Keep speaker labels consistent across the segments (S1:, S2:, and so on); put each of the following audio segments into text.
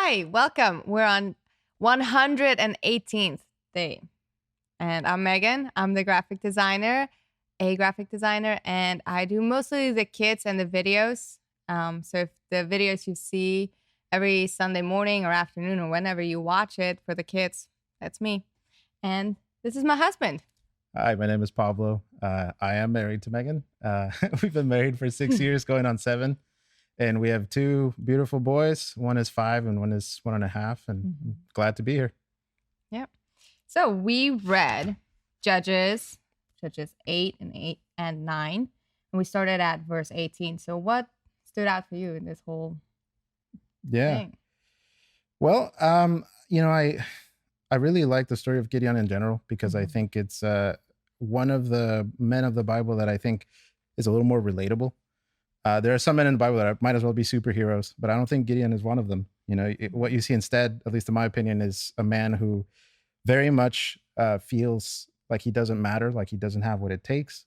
S1: Hi, welcome. We're on 118th day. And I'm Megan. I'm the graphic designer, and I do mostly the kids and the videos. So if the videos you see every Sunday morning or afternoon or whenever you watch it for the kids, that's me. And this is my husband.
S2: Hi, my name is Pablo. I am married to Megan. We've been married for 6 years, going on 7. And we have 2 beautiful boys. One is 5 and one is 1.5. And I'm glad to be here.
S1: Yep. So we read Judges 8 and 9. And we started at verse 18. So what stood out for you in this whole thing?
S2: Well, I really like the story of Gideon in general because I think it's one of the men of the Bible that I think is a little more relatable. There are some men in the Bible that might as well be superheroes, but I don't think Gideon is one of them. What you see instead, at least in my opinion, is a man who very much feels like he doesn't matter, like he doesn't have what it takes.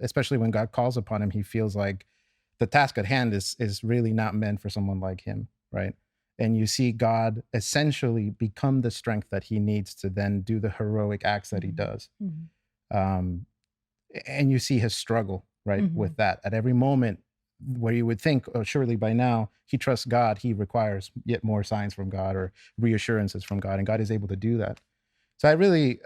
S2: Especially when God calls upon him, he feels like the task at hand is really not meant for someone like him, right? And you see God essentially become the strength that he needs to then do the heroic acts that he does. And you see his struggle, right, with that. At every moment where you would think, oh, surely by now he trusts God, he requires yet more signs from God or reassurances from God, and God is able to do that. So I really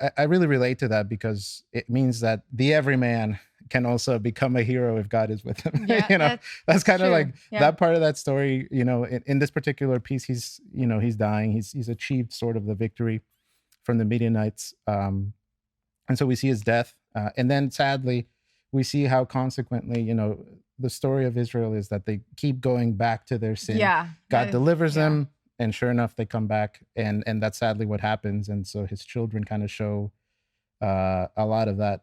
S2: relate to that because it means that the everyman can also become a hero if God is with him.
S1: Yeah,
S2: that's kind of like that part of that story. In this particular piece, he's dying. He's achieved sort of the victory from the Midianites, and so we see his death, and then sadly, we see how consequently, the story of Israel is that they keep going back to their sin. God delivers them. And sure enough, they come back, and that's sadly what happens. And so his children kind of show a lot of that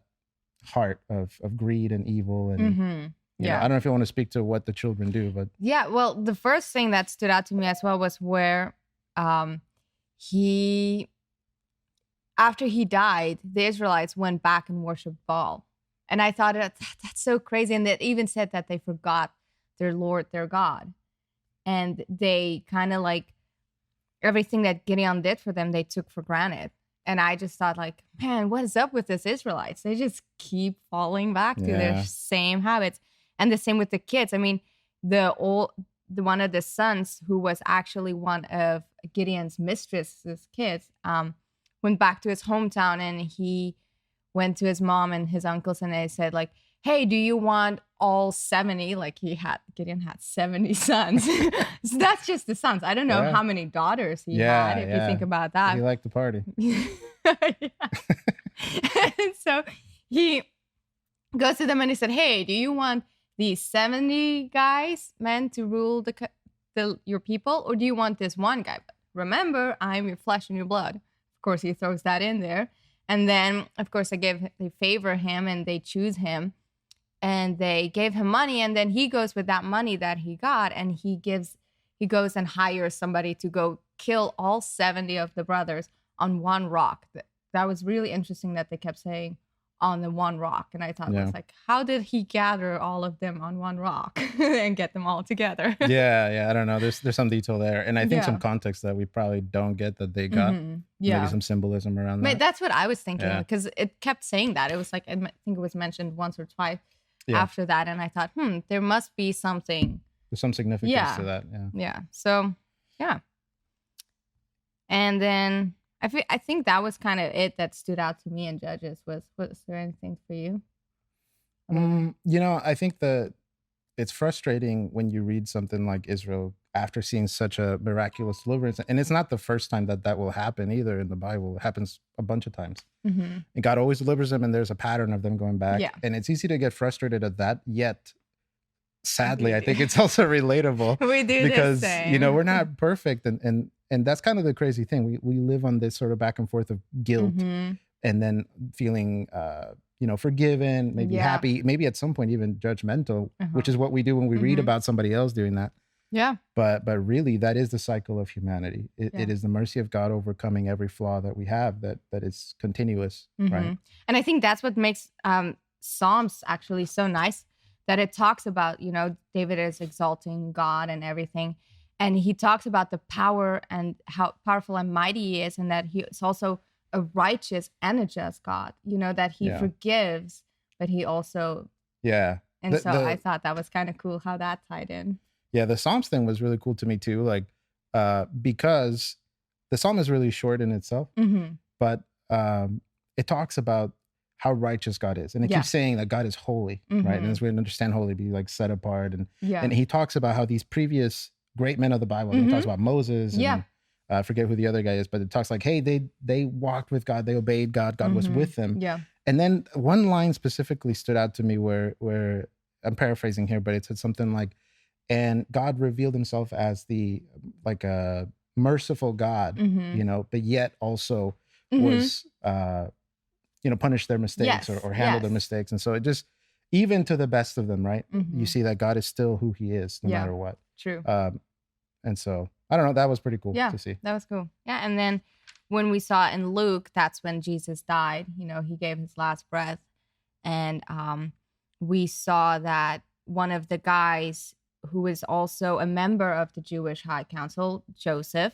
S2: heart of greed and evil. And I don't know if you want to speak to what the children do, but
S1: well, the first thing that stood out to me as well was where after he died, the Israelites went back and worshiped Baal, and I thought that's so crazy. And it even said that they forgot their Lord, their God, and they kind of like. Everything that Gideon did for them, they took for granted. And I just thought like, man, what is up with these Israelites? They just keep falling back to their same habits. And the same with the kids. I mean, the one of the sons who was actually one of Gideon's mistress's kids went back to his hometown, and he went to his mom and his uncles, and they said like, hey, do you want all 70? Like Gideon had 70 sons. So that's just the sons. I don't know how many daughters he had, if you think about that.
S2: He liked the party.
S1: And so he goes to them and he said, hey, do you want these 70 men to rule your people? Or do you want this one guy? But remember, I'm your flesh and your blood. Of course, he throws that in there. And then, of course, they favor him and they choose him. And they gave him money, and then he goes with that money that he got, and he goes and hires somebody to go kill all 70 of the brothers on one rock. That was really interesting that they kept saying on the one rock. And I thought, it was like, how did he gather all of them on one rock and get them all together?
S2: I don't know. There's some detail there. And I think some context that we probably don't get that they got. Maybe some symbolism around that.
S1: That's what I was thinking, because it kept saying that. It was like, I think it was mentioned once or twice. After that, and I thought, there must be something.
S2: There's some significance to that.
S1: So, and then I think that was kind of it that stood out to me in Judges. Was there anything for you?
S2: I think that it's frustrating when you read something like Israel after seeing such a miraculous deliverance. And it's not the first time that will happen either in the Bible. It happens a bunch of times. And God always delivers them, and there's a pattern of them going back. And it's easy to get frustrated at that, yet sadly, I think it's also relatable.
S1: We do
S2: because,
S1: the same.
S2: We're not perfect. And that's kind of the crazy thing. We live on this sort of back and forth of guilt and then feeling forgiven, maybe happy, maybe at some point even judgmental, which is what we do when we read about somebody else doing that. But really, that is the cycle of humanity. It is the mercy of God overcoming every flaw that we have that is continuous, right?
S1: And I think that's what makes Psalms actually so nice, that it talks about, David is exalting God and everything. And he talks about the power and how powerful and mighty he is, and that he is also a righteous and a just God, that he
S2: Yeah.
S1: forgives, but he also,
S2: Yeah.
S1: and so I thought that was kind of cool how that tied in.
S2: Yeah, the Psalms thing was really cool to me too, like because the Psalm is really short in itself, but it talks about how righteous God is, and it keeps saying that God is holy, right? And as we understand holy, be like set apart, and he talks about how these previous great men of the Bible, he talks about Moses, and I forget who the other guy is, but it talks like, hey, they walked with God, they obeyed God, God was with them.
S1: Yeah.
S2: And then one line specifically stood out to me where I'm paraphrasing here, but it said something like, and God revealed himself as like a merciful God, but yet also was, punished their mistakes or handled their mistakes. And so it just, even to the best of them, right? You see that God is still who he is, no matter what.
S1: True.
S2: And so, I don't know, that was pretty cool to see.
S1: That was cool. Yeah. And then when we saw in Luke, that's when Jesus died. He gave his last breath. And we saw that one of the guys who is also a member of the Jewish High Council, Joseph,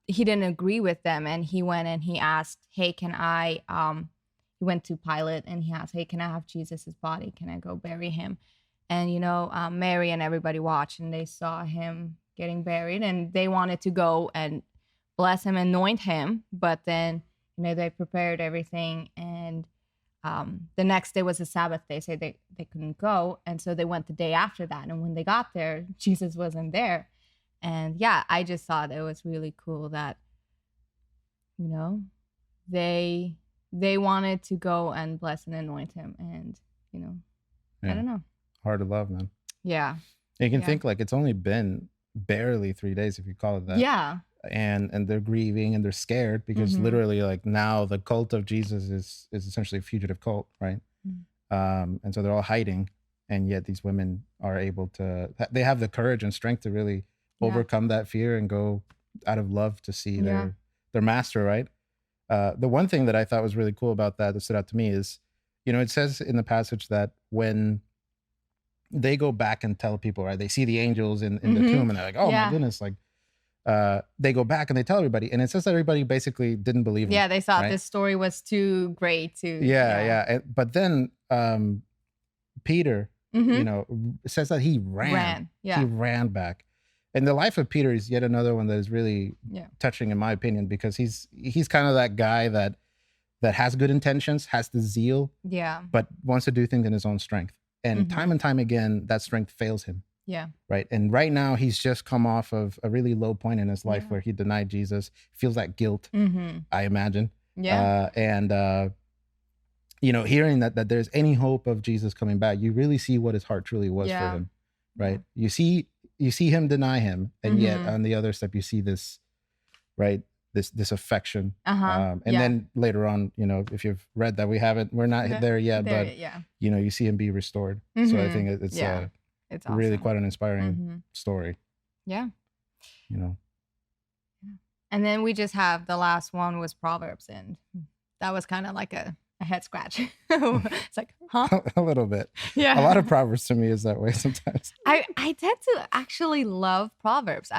S1: he didn't agree with them. And he went and he asked, hey, can I, he went to Pilate and he asked, hey, can I have Jesus's body? Can I go bury him? And, Mary and everybody watched and they saw him getting buried and they wanted to go and bless him, anoint him. But then, they prepared everything. And the next day was a Sabbath day, so they couldn't go. And so they went the day after that. And when they got there, Jesus wasn't there. And yeah, I just thought it was really cool that, they wanted to go and bless and anoint him. And, I don't know.
S2: Hard to love, man.
S1: Yeah.
S2: You can think like it's only been barely 3 days, if you call it that.
S1: Yeah.
S2: And they're grieving and they're scared because literally like now the cult of Jesus is essentially a fugitive cult, right? And so they're all hiding, and yet these women are able to, they have the courage and strength to really overcome that fear and go out of love to see their master, right? The one thing that I thought was really cool about that stood out to me is, it says in the passage that when they go back and tell people, right, they see the angels in the tomb and they're like, oh my goodness, like, they go back and they tell everybody, and it says that everybody basically didn't believe them.
S1: Yeah, they thought this story was too great to.
S2: But then Peter, says that he ran. He ran back, and the life of Peter is yet another one that is really touching, in my opinion, because he's kind of that guy that has good intentions, has the zeal, but wants to do things in his own strength, and time again that strength fails him.
S1: Yeah.
S2: Right. And right now he's just come off of a really low point in his life where he denied Jesus, feels that guilt, I imagine.
S1: Yeah.
S2: Hearing that there's any hope of Jesus coming back, you really see what his heart truly was for him. Right. You see him deny him. And yet on the other step, you see this, right, this affection. And then later on,
S1: Mm-hmm.
S2: if you've read that, we're not there yet, but you see him be restored. So I think it's
S1: it's awesome.
S2: Really quite an inspiring story.
S1: Yeah.
S2: Yeah.
S1: And then we just have the last one was Proverbs, and that was kind of like a head scratch. It's like, huh?
S2: A little bit.
S1: Yeah.
S2: A lot of Proverbs to me is that way sometimes.
S1: I tend to actually love Proverbs.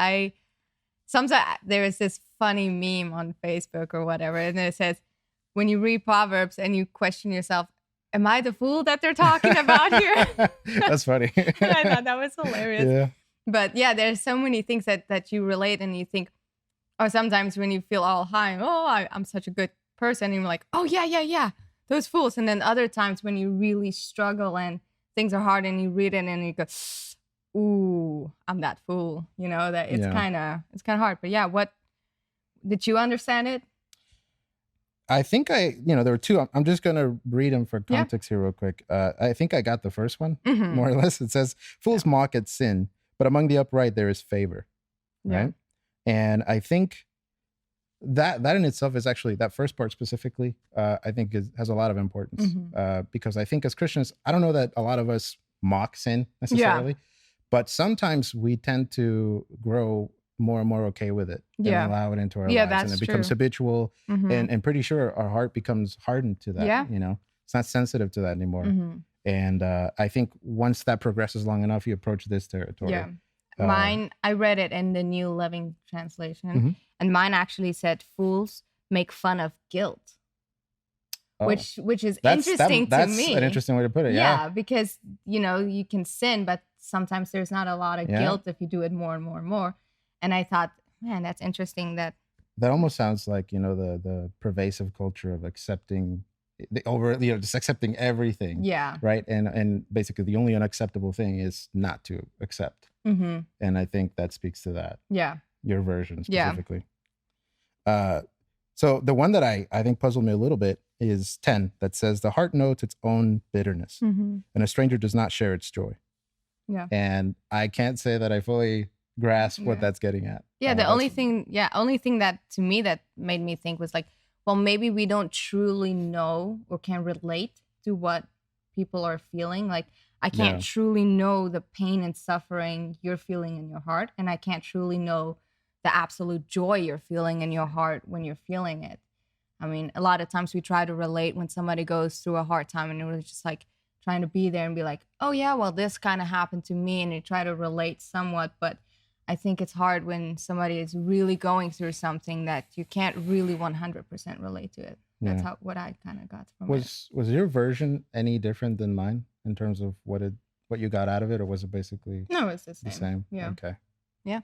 S1: Sometimes there is this funny meme on Facebook or whatever, and it says, when you read Proverbs and you question yourself, am I the fool that they're talking about here?
S2: That's funny.
S1: I thought that was hilarious.
S2: Yeah.
S1: But yeah, there's so many things that you relate and you think, or sometimes when you feel all high, I'm such a good person, and you're like, oh yeah, those fools. And then other times when you really struggle and things are hard and you read it and you go, ooh, I'm that fool. That it's kind of hard. But yeah, what did you understand it?
S2: I think there were two. I'm just going to read them for context here real quick. I think I got the first one, more or less. It says, fools mock at sin, but among the upright there is favor. Right? And I think that in itself is actually, that first part specifically, I think has a lot of importance. Because I think as Christians, I don't know that a lot of us mock sin necessarily, but sometimes we tend to grow more and more okay with it and allow it into our lives, and it becomes habitual, and pretty sure our heart becomes hardened to that. It's not sensitive to that anymore. And I think once that progresses long enough, you approach this territory.
S1: Mine, I read it in the New Living Translation, and mine actually said, "Fools make fun of guilt," which is interesting to me.
S2: That's an interesting way to put it.
S1: Yeah, because you can sin, but sometimes there's not a lot of guilt if you do it more and more and more. And I thought, man, that's interesting. That
S2: almost sounds like the pervasive culture of accepting just accepting everything.
S1: Yeah.
S2: Right. And basically the only unacceptable thing is not to accept. And I think that speaks to that.
S1: Yeah.
S2: Your version specifically. So the one that I think puzzled me a little bit is 10, that says the heart knows its own bitterness and a stranger does not share its joy.
S1: Yeah.
S2: And I can't say that I fully grasp what that's getting at.
S1: Yeah. The only thing that to me that made me think was like, well, maybe we don't truly know or can relate to what people are feeling. Like, I can't truly know the pain and suffering you're feeling in your heart. And I can't truly know the absolute joy you're feeling in your heart when you're feeling it. I mean, a lot of times we try to relate when somebody goes through a hard time, and it was just like trying to be there and be like, oh yeah, well, this kind of happened to me. And you try to relate somewhat, but I think it's hard when somebody is really going through something that you can't really 100% relate to it. That's what I kind of got from it.
S2: Was your version any different than mine in terms of what you got out of it, or was it basically
S1: No, it's the
S2: same?
S1: Yeah.
S2: Okay.
S1: Yeah.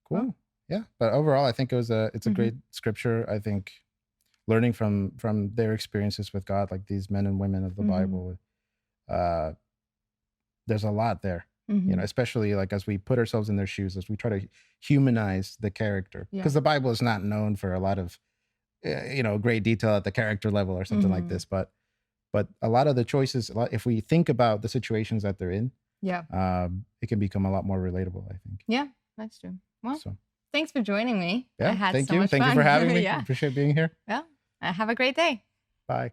S2: Cool. Well, yeah. But overall, I think it's a great scripture. I think learning from their experiences with God, like these men and women of the Bible, there's a lot there. Especially like as we put ourselves in their shoes, as we try to humanize the character, because the Bible is not known for a lot of great detail at the character level or something like this, but a lot of the choices, if we think about the situations that they're in, it can become a lot more relatable, I think.
S1: Yeah, that's true. Well, thanks for joining me.
S2: Yeah,
S1: I had
S2: thank
S1: so
S2: you.
S1: much
S2: Thank
S1: fun.
S2: you for having me. I appreciate being here.
S1: Well, have a great day.
S2: Bye.